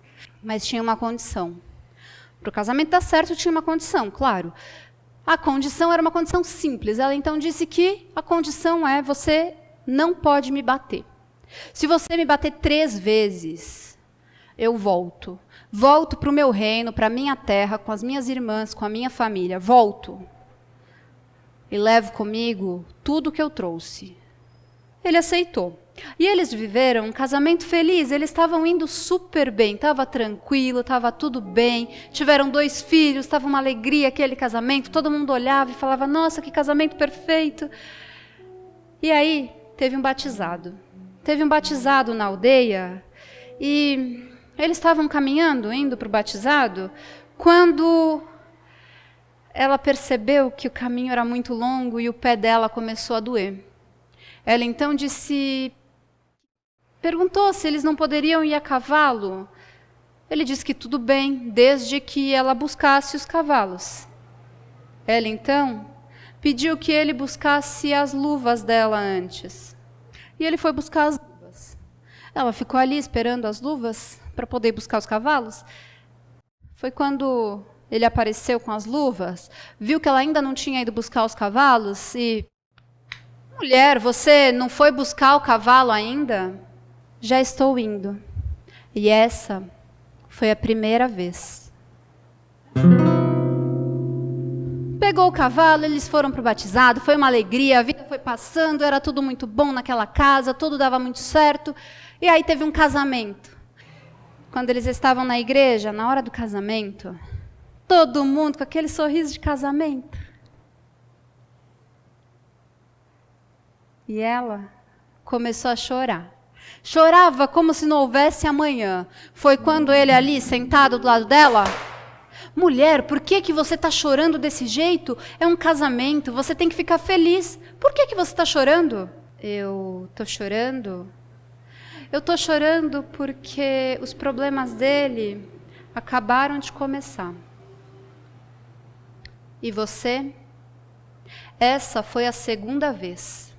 Mas tinha uma condição. Para o casamento dar certo, tinha uma condição, claro. A condição era uma condição simples. Ela então disse que a condição é: você não pode me bater. Se você me bater 3 vezes, eu volto. Volto para o meu reino, para a minha terra, com as minhas irmãs, com a minha família. Volto. E levo comigo tudo que eu trouxe. Ele aceitou. E eles viveram um casamento feliz. Eles estavam indo super bem. Estava tranquilo, estava tudo bem. Tiveram 2 filhos, estava uma alegria aquele casamento. Todo mundo olhava e falava: nossa, que casamento perfeito. E aí teve um batizado. Teve um batizado na aldeia. E eles estavam caminhando, indo para o batizado, quando ela percebeu que o caminho era muito longo e o pé dela começou a doer. Ela então perguntou se eles não poderiam ir a cavalo. Ele disse que tudo bem, desde que ela buscasse os cavalos. Ela então pediu que ele buscasse as luvas dela antes. E ele foi buscar as luvas. Ela ficou ali esperando as luvas para poder buscar os cavalos. Foi quando ele apareceu com as luvas, viu que ela ainda não tinha ido buscar os cavalos e: mulher, você não foi buscar o cavalo ainda? Já estou indo. E essa foi a primeira vez. Pegou o cavalo, eles foram para o batizado, foi uma alegria, a vida foi passando, era tudo muito bom naquela casa, tudo dava muito certo. E aí teve um casamento. Quando eles estavam na igreja, na hora do casamento, todo mundo com aquele sorriso de casamento. E ela começou a chorar. Chorava como se não houvesse amanhã. Foi quando ele ali, sentado do lado dela: mulher, por que você está chorando desse jeito? É um casamento, você tem que ficar feliz. Por que você está chorando? Eu estou chorando? Eu estou chorando porque os problemas dele acabaram de começar. E você? Essa foi a 2ª vez.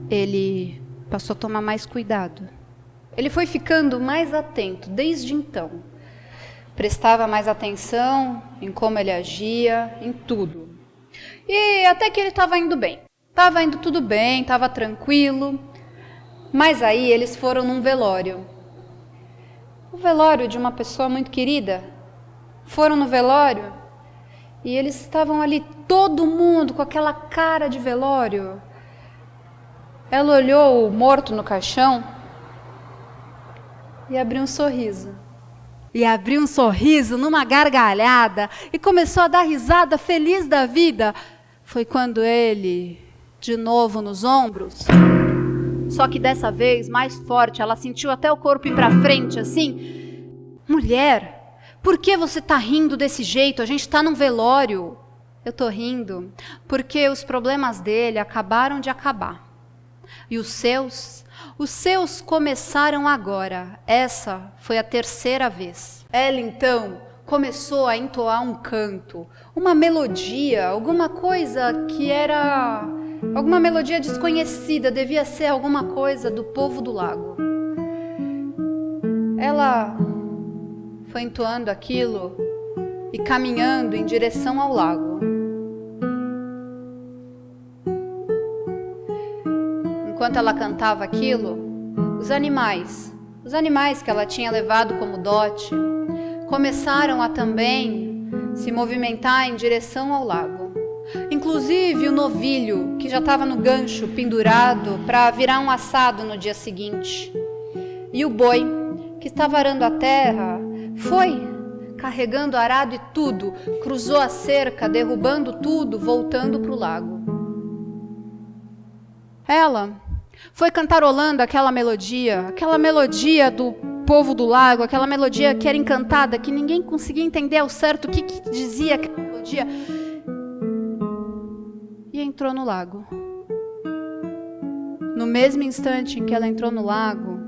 Ele passou a tomar mais cuidado. Ele foi ficando mais atento desde então. Prestava mais atenção em como ele agia, em tudo. E até que ele estava indo bem. Estava indo tudo bem, estava tranquilo. Mas aí eles foram num velório. O velório de uma pessoa muito querida. Foram no velório e eles estavam ali, todo mundo com aquela cara de velório. Ela olhou o morto no caixão e abriu um sorriso. E abriu um sorriso numa gargalhada e começou a dar risada, feliz da vida. Foi quando ele, de novo nos ombros, só que dessa vez mais forte, ela sentiu até o corpo ir para frente assim: mulher, por que você está rindo desse jeito? A gente está num velório. Eu estou rindo porque os problemas dele acabaram de acabar. E os seus começaram agora. Essa foi a 3ª vez. Ela então começou a entoar um canto, uma melodia, alguma coisa que era alguma melodia desconhecida, devia ser alguma coisa do povo do lago. Ela foi entoando aquilo e caminhando em direção ao lago. Enquanto ela cantava aquilo, os animais que ela tinha levado como dote, começaram a também se movimentar em direção ao lago. Inclusive o novilho, que já estava no gancho, pendurado, para virar um assado no dia seguinte. E o boi, que estava arando a terra, foi carregando arado e tudo, cruzou a cerca, derrubando tudo, voltando para o lago. Ela foi cantarolando aquela melodia do povo do lago, aquela melodia que era encantada, que ninguém conseguia entender ao certo o que dizia aquela melodia. E entrou no lago. No mesmo instante em que ela entrou no lago,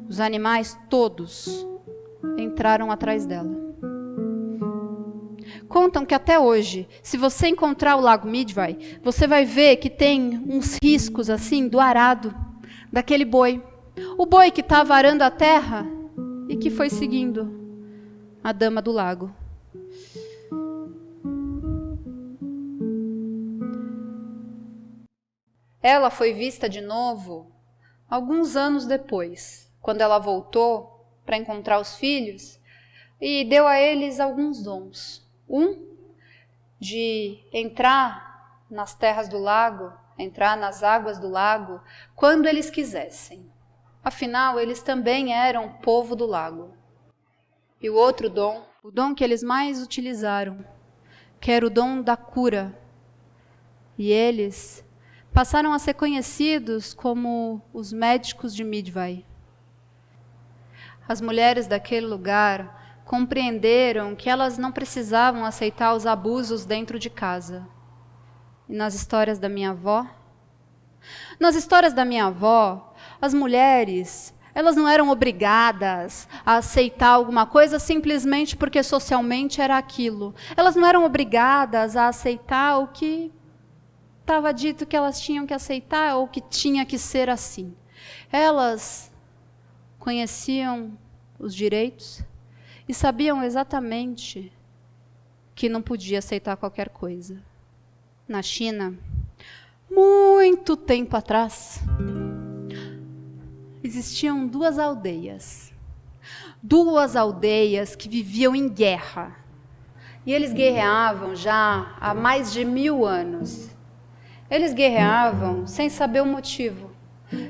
os animais todos entraram atrás dela. Contam que até hoje, se você encontrar o Lago Midway, você vai ver que tem uns riscos assim do arado daquele boi. O boi que estava arando a terra e que foi seguindo a dama do lago. Ela foi vista de novo alguns anos depois, quando ela voltou para encontrar os filhos e deu a eles alguns dons. Um, de entrar nas terras do lago, entrar nas águas do lago, quando eles quisessem. Afinal, eles também eram povo do lago. E o outro dom, o dom que eles mais utilizaram, que era o dom da cura. E eles passaram a ser conhecidos como os médicos de Midway. As mulheres daquele lugar compreenderam que elas não precisavam aceitar os abusos dentro de casa. E nas histórias da minha avó? Nas histórias da minha avó, as mulheres, elas não eram obrigadas a aceitar alguma coisa simplesmente porque socialmente era aquilo. Elas não eram obrigadas a aceitar o que estava dito que elas tinham que aceitar ou que tinha que ser assim. Elas conheciam os direitos e sabiam exatamente que não podia aceitar qualquer coisa. Na China, muito tempo atrás, existiam duas aldeias que viviam em guerra. E eles guerreavam já há mais de 1000 anos. Eles guerreavam sem saber o motivo.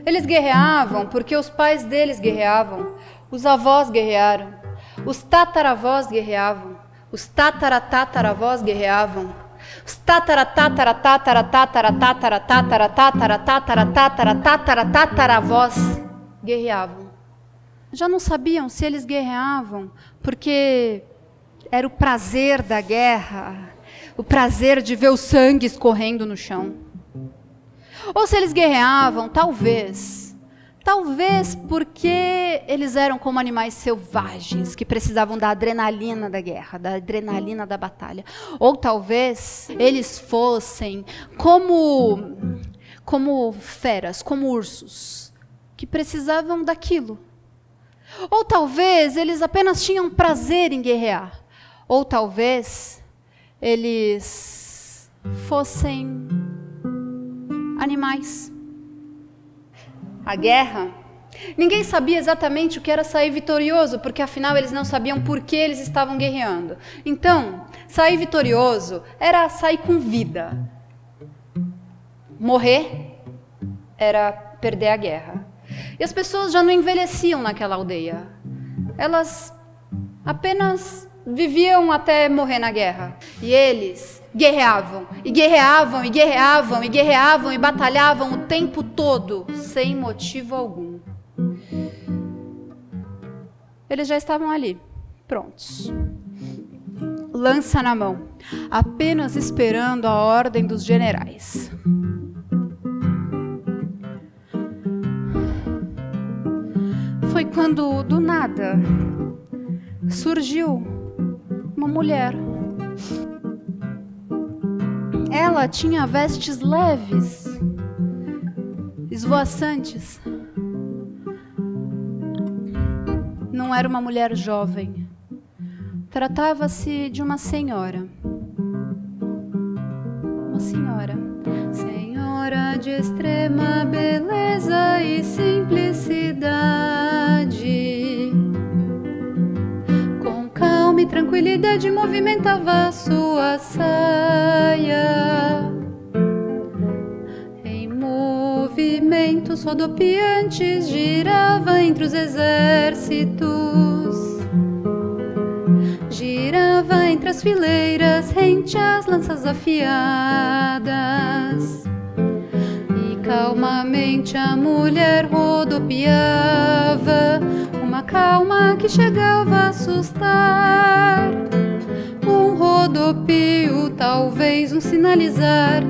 Eles guerreavam porque os pais deles guerreavam, os avós guerrearam, os tataravós guerreavam, os tataravós guerreavam, os tataravós guerreavam. Já não sabiam se eles guerreavam porque era o prazer da guerra, o prazer de ver o sangue escorrendo no chão. Ou se eles guerreavam, talvez porque eles eram como animais selvagens que precisavam da adrenalina da guerra, da adrenalina da batalha. Ou talvez eles fossem como feras, como ursos, que precisavam daquilo. Ou talvez eles apenas tinham prazer em guerrear. Ou talvez eles fossem animais. A guerra, ninguém sabia exatamente o que era sair vitorioso, porque afinal eles não sabiam por que eles estavam guerreando. Então, sair vitorioso era sair com vida. Morrer era perder a guerra. E as pessoas já não envelheciam naquela aldeia. Elas apenas viviam até morrer na guerra. E eles guerreavam, e guerreavam, e guerreavam, e guerreavam, e batalhavam o tempo todo, sem motivo algum. Eles já estavam ali, prontos. Lança na mão, apenas esperando a ordem dos generais. Foi quando, do nada, surgiu uma mulher. Ela tinha vestes leves, esvoaçantes. Não era uma mulher jovem. Tratava-se de uma senhora. Uma senhora. Senhora de extrema beleza e simplicidade. Com calma e tranquilidade movimentava sua saia. Em movimentos rodopiantes girava entre os exércitos. Girava entre as fileiras, rente às lanças afiadas. E calmamente a mulher rodopiava, uma calma que chegava a assustar. Um rodopio, talvez um sinalizar,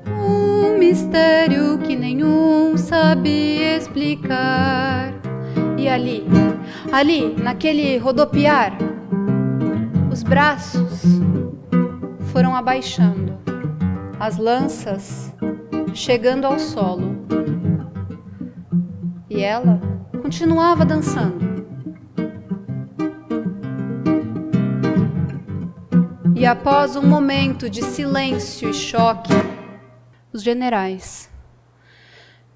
um mistério que nenhum sabia. sabia explicar. E ali, naquele rodopiar, os braços foram abaixando, as lanças chegando ao solo. E ela continuava dançando. E após um momento de silêncio e choque, os generais,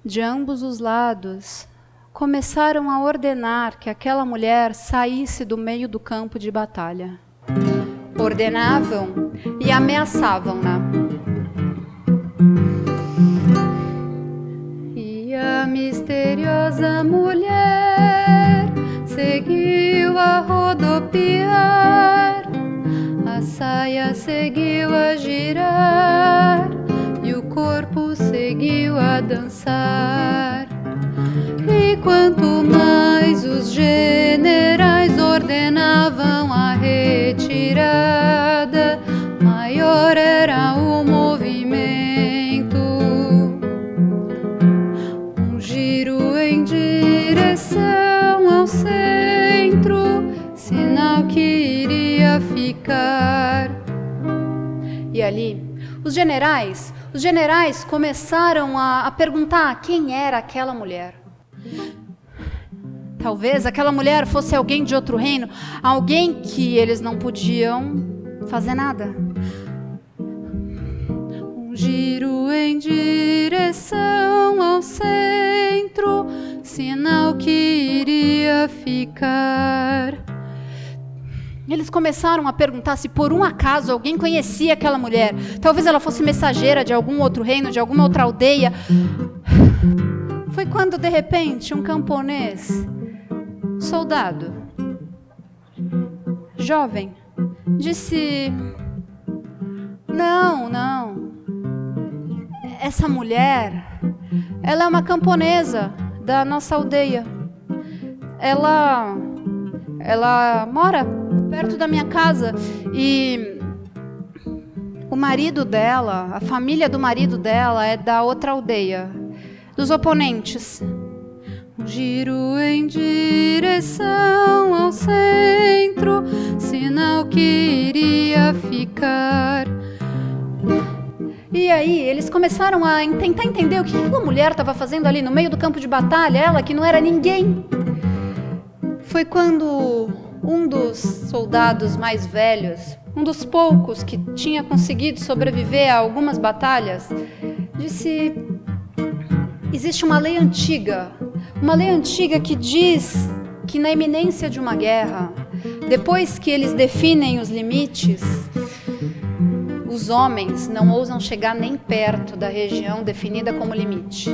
de ambos os lados, começaram a ordenar que aquela mulher saísse do meio do campo de batalha. Ordenavam e ameaçavam-na. E a misteriosa mulher seguiu a rodopiar, a saia seguiu a girar e o corpo seguiu a dançar. E quanto mais os generais ordenavam a retirada, maior era o movimento. Um giro em direção ao centro, sinal que iria ficar. E ali, os generais começaram a perguntar quem era aquela mulher. Talvez aquela mulher fosse alguém de outro reino, alguém que eles não podiam fazer nada. Um giro em direção ao centro, sinal que iria ficar. Eles começaram a perguntar se por um acaso alguém conhecia aquela mulher. Talvez ela fosse mensageira de algum outro reino, de alguma outra aldeia. Foi quando, de repente, um camponês, soldado, jovem, disse: Não. Essa mulher, ela é uma camponesa da nossa aldeia. Ela mora perto da minha casa e o marido dela, a família do marido dela é da outra aldeia, dos oponentes. Um giro em direção ao centro, sinal que iria ficar. E aí eles começaram a tentar entender o que aquela mulher estava fazendo ali no meio do campo de batalha, ela que não era ninguém. Foi quando um dos soldados mais velhos, um dos poucos que tinha conseguido sobreviver a algumas batalhas, disse: existe uma lei antiga que diz que na iminência de uma guerra, depois que eles definem os limites, os homens não ousam chegar nem perto da região definida como limite.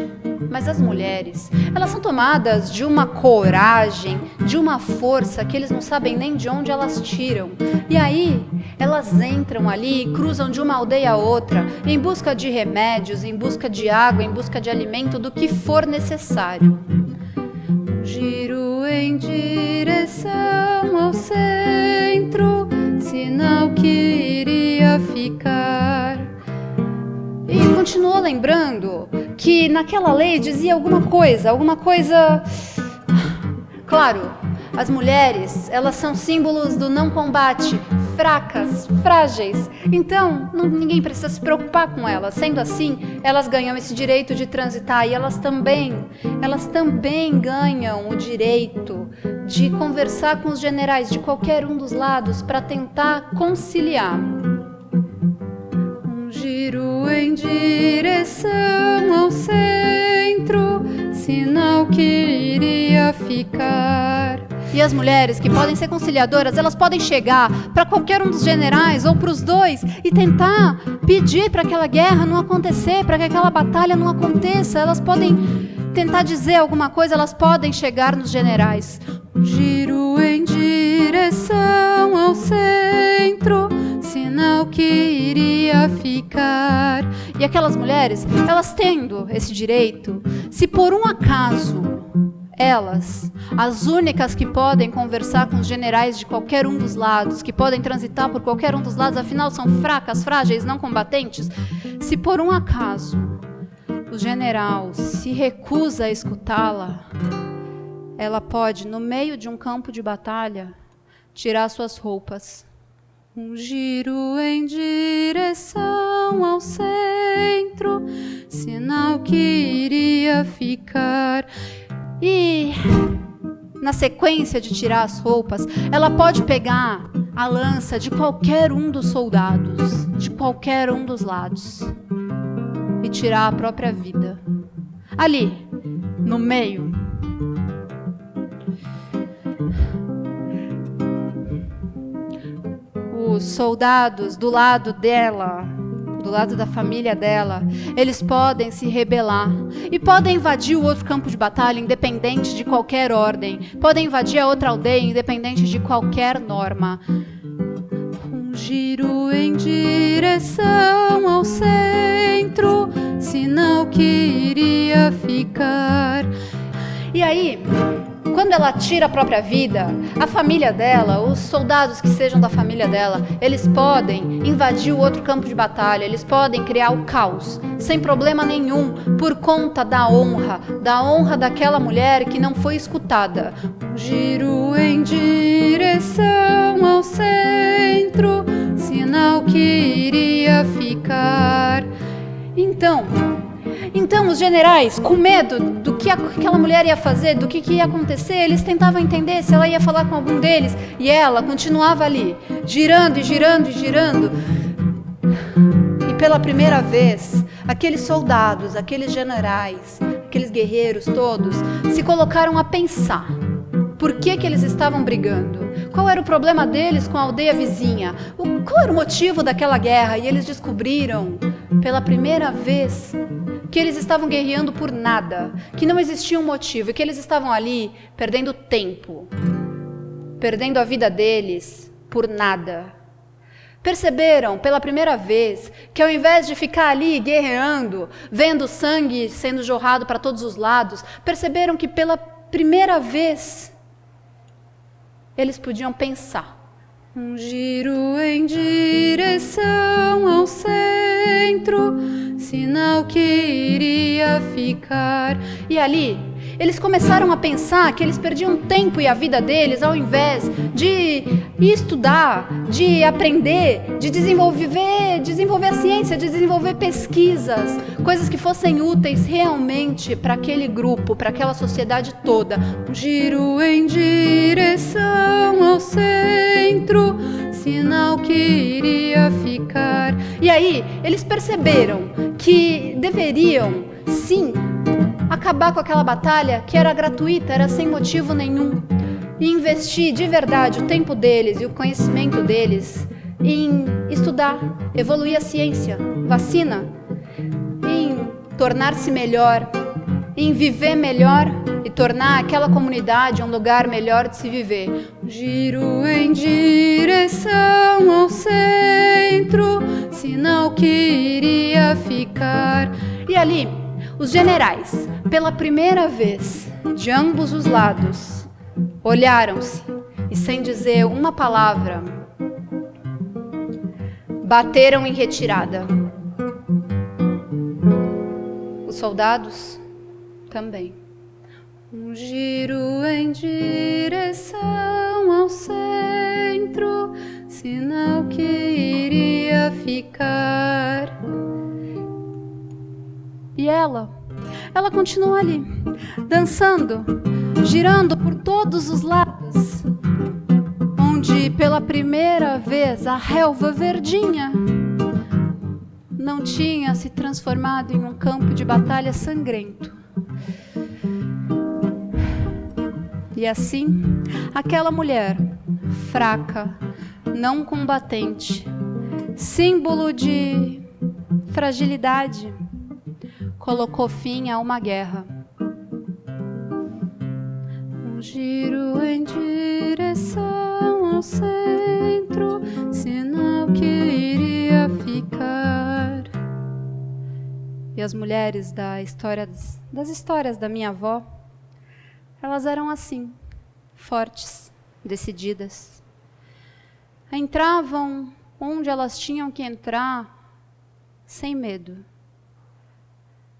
Mas as mulheres, elas são tomadas de uma coragem, de uma força que eles não sabem nem de onde elas tiram. E aí, elas entram ali e cruzam de uma aldeia a outra, em busca de remédios, em busca de água, em busca de alimento, do que for necessário. Giro em direção ao centro, sinal que iria ficar. E continuou lembrando que naquela lei dizia alguma coisa... Claro, as mulheres, elas são símbolos do não combate, fracas, frágeis. Então, ninguém precisa se preocupar com elas. Sendo assim, elas ganham esse direito de transitar e elas também ganham o direito de conversar com os generais de qualquer um dos lados para tentar conciliar. Um giro em direção ao centro, sinal que iria ficar. E as mulheres que podem ser conciliadoras, elas podem chegar para qualquer um dos generais ou para os dois e tentar pedir para aquela guerra não acontecer, para que aquela batalha não aconteça. Elas podem tentar dizer alguma coisa, elas podem chegar nos generais. Giro em direção ao centro, sinal que iria ficar. E aquelas mulheres, elas tendo esse direito, se por um acaso elas, as únicas que podem conversar com os generais de qualquer um dos lados, que podem transitar por qualquer um dos lados, afinal são fracas, frágeis, não combatentes, se por um acaso o general se recusa a escutá-la, ela pode, no meio de um campo de batalha, tirar suas roupas. Um giro em direção ao centro, sinal que iria ficar. E na sequência de tirar as roupas, ela pode pegar a lança de qualquer um dos soldados, de qualquer um dos lados, e tirar a própria vida. Ali, no meio. Os soldados do lado dela, do lado da família dela, eles podem se rebelar e podem invadir o outro campo de batalha independente de qualquer ordem, podem invadir a outra aldeia independente de qualquer norma. Um giro em direção ao centro, sinal que iria ficar. E aí, quando ela tira a própria vida, a família dela, os soldados que sejam da família dela, eles podem invadir o outro campo de batalha, eles podem criar o caos, sem problema nenhum, por conta da honra daquela mulher que não foi escutada. Um giro em direção ao centro, sinal que iria ficar. Então, os generais, com medo do que aquela mulher ia fazer, do que ia acontecer, eles tentavam entender se ela ia falar com algum deles. E ela continuava ali, girando e girando e girando. E pela primeira vez, aqueles soldados, aqueles generais, aqueles guerreiros todos, se colocaram a pensar. Por que eles estavam brigando? Qual era o problema deles com a aldeia vizinha? Qual era o motivo daquela guerra? E eles descobriram, pela primeira vez, que eles estavam guerreando por nada, que não existia um motivo, e que eles estavam ali perdendo tempo, perdendo a vida deles por nada. Perceberam pela primeira vez que ao invés de ficar ali guerreando, vendo sangue sendo jorrado para todos os lados, perceberam que pela primeira vez eles podiam pensar. Um giro em direção ao centro, sinal que iria ficar. E ali, eles começaram a pensar que eles perdiam tempo e a vida deles ao invés de estudar, de aprender, de desenvolver a ciência, de desenvolver pesquisas, coisas que fossem úteis realmente para aquele grupo, para aquela sociedade toda. Um giro em direção ao centro, sinal que iria ficar. E aí, eles perceberam que deveriam, sim, acabar com aquela batalha que era gratuita, era sem motivo nenhum, e investir de verdade o tempo deles e o conhecimento deles em estudar, evoluir a ciência, vacina, em tornar-se melhor, em viver melhor e tornar aquela comunidade um lugar melhor de se viver. Giro em direção ao centro, sinal que iria ficar. E ali, os generais, pela primeira vez, de ambos os lados, olharam-se e, sem dizer uma palavra, bateram em retirada. Os soldados também. Um giro em direção ao centro, sinal que iria ficar. E ela continua ali, dançando, girando por todos os lados, onde pela primeira vez a relva verdinha não tinha se transformado em um campo de batalha sangrento. E assim, aquela mulher, fraca, não combatente, símbolo de fragilidade, colocou fim a uma guerra. Um giro em direção ao centro, sinal que iria ficar. E as mulheres das histórias da minha avó, elas eram assim, fortes, decididas. Entravam onde elas tinham que entrar, sem medo.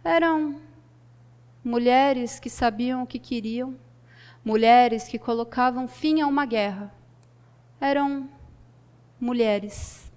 Eram mulheres que sabiam o que queriam, mulheres que colocavam fim a uma guerra. Eram mulheres.